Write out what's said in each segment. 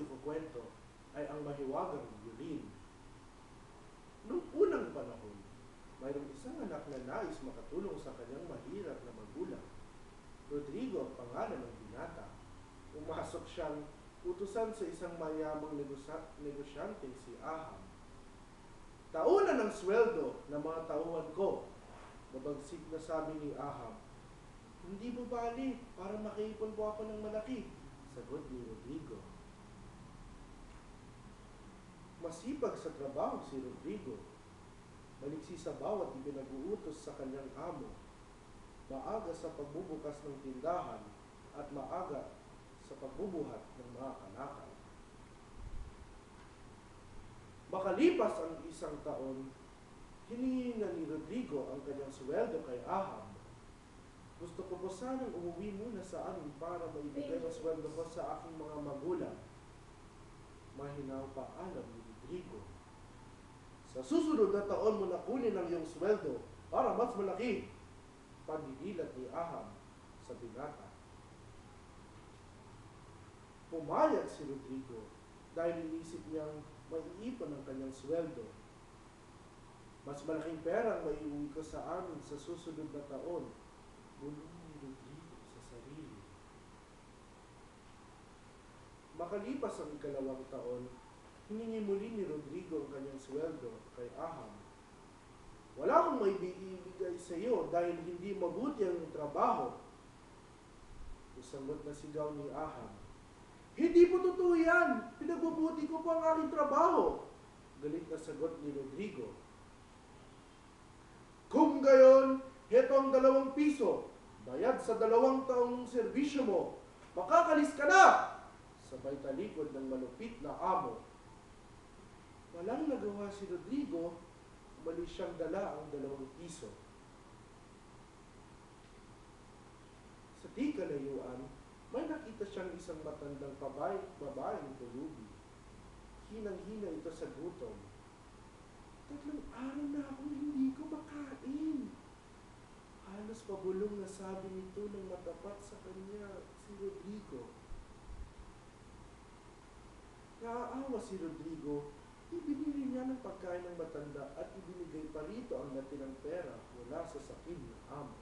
ikukwento ay ang mahiwagang violin. Noong unang panahon, mayroong isang anak na nais makatulong sa kanyang mahirap na magulang. Rodrigo ang pangalan ng binata. Umasok siyang utusan sa isang mayamang negosyanteng si Ahab. Taunan ng sweldo ng mga tauhan ko, mabagsik na sabi ni Ahab. Hindi mo bali para makaipon po ako ng malaki, sagot ni Rodrigo. Masipag sa trabaho si Rodrigo. Maliksi sa bawat ipinag-uutos sa kanyang amo. Maaga sa pagbubukas ng tindahan at maaga sa pagbubuhat ng mga kalakal. Makalipas ang isang taon, hiningi na ni Rodrigo ang kanyang sweldo kay Ahab. Gusto ko po sanang umuwi muna sa amin para maibigay ang sweldo ko sa aking mga magulang. Mahinaw paalam ni Rodrigo. Sa susunod na taon mo na kunin ang iyong sweldo para mas malaki. Pagdidilat ni Ahab sa binata. Pumayag si Rodrigo dahil inisip niyang maiipon ang kanyang sweldo. Mas malaking pera ang maiuwi ko sa amin sa susunod na taon. Bulong ni Rodrigo sa sarili. Makalipas ang ikalawang taon, hiningi muli ni Rodrigo ang kanyang sweldo kay Ahab. Wala akong maibigay sa iyo dahil hindi mabuti ang trabaho. Usagot na sigaw ni Ahab. Hindi po totoo yan. Pinagbubuti ko po ang aking trabaho. Galit na sagot ni Rodrigo. Kung gayon, heto ang 2 piso. Bayad sa 2 taong serbisyo mo. Makakalis ka na! Sabay talikod ng malupit na amo. Walang nagawa si Rodrigo, umalis siyang dala ang 2 piso. Sa di kalayuan, may nakita siyang isang matandang babaeng tulubi. Hinang-hina ito sa gutom. 3 araw na akong hindi ko makain. Halos pabulong na sabi nito ng matapat sa kanya si Rodrigo. Naaawa si Rodrigo, ibinili niya ng pagkain ng matanda at ibinigay pa rito ang natirang pera mula sa sakim ng amo.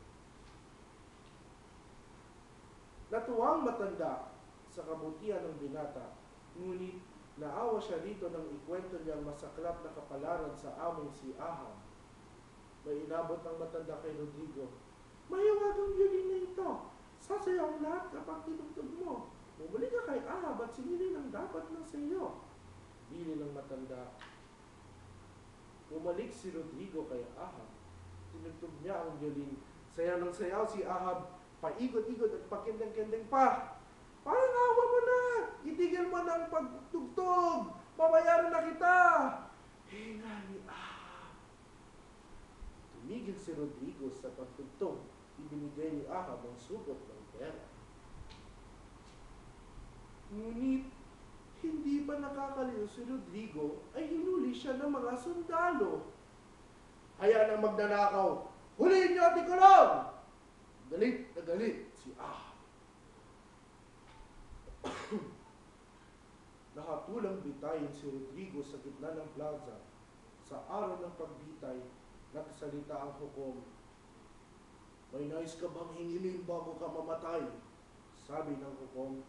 Natuwang matanda sa kabutihan ng binata, ngunit naawa siya rito nang ikwento niyang masaklap na kapalaran sa among si Ahab. May inabot ang matanda kay Rodrigo. Mahiwagang violin na ito. Sasayaw ang lahat kapag tinugtog mo. Bumalik ka kay Ahab at sinilin ang dapat na sa iyo. Bili ng matanda. Bumalik si Rodrigo kay Ahab. Tinugtog niya ang violin. Sayaw ng sayaw si Ahab. Paikot-ikot at pakindang-kindang pa. Parang awa mo na! Itigil mo na ang pagtugtog! Babayaran na kita! Hinga ni Ahab. Tumigil si Rodrigo sa pagtugtog. Ibinigay ni Ahab ang sugot ng pera. Ngunit, hindi pa nakakaliw si Rodrigo ay hinuli siya ng mga sundalo. Hayaan ang magnanakaw. Huliin niyo at ikulong! Galit na galit si Ahab. Nakatulang bitayin si Rodrigo sa gitna ng plaza. Sa araw ng pagbitay, nagsalita ang hukom. May nais ka bang hingilin bago ka mamatay? Sabi ng hukom.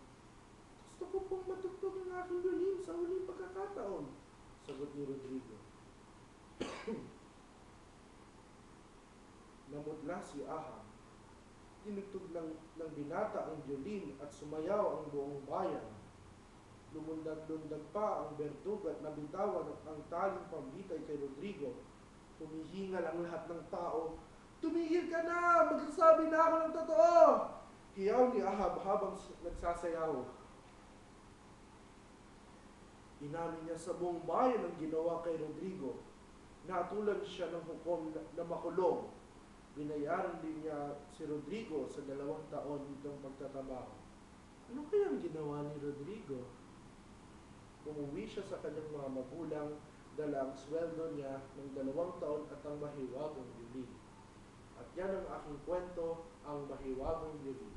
Gusto ko pong matugtog ang aking violin sa huling pagkakataon, sagot ni Rodrigo. Namutla si Ahab. Tinugtog ng binata ang violin at sumayaw ang buong bayan. Lumundag-lundag pa ang bertug at nabitawan ang taling pambitay kay Rodrigo. Humihingal ang lahat ng tao. Tumigil ka na! Magsasabi na ako ng totoo! Hiyaw ni Ahab habang nagsasayaw. Inamin niya sa buong bayan ang ginawa kay Rodrigo. Natulan siya ng hukom na makulong. Binayaran din niya si Rodrigo sa 2 taon nitong pagtatrabaho. Ano kayang ginawa ni Rodrigo? Umuwi siya sa kanyang mga magulang, dala ang sweldo niya ng 2 taon at ang mahiwagang violin. At yan ang aking kwento, ang mahiwagang violin.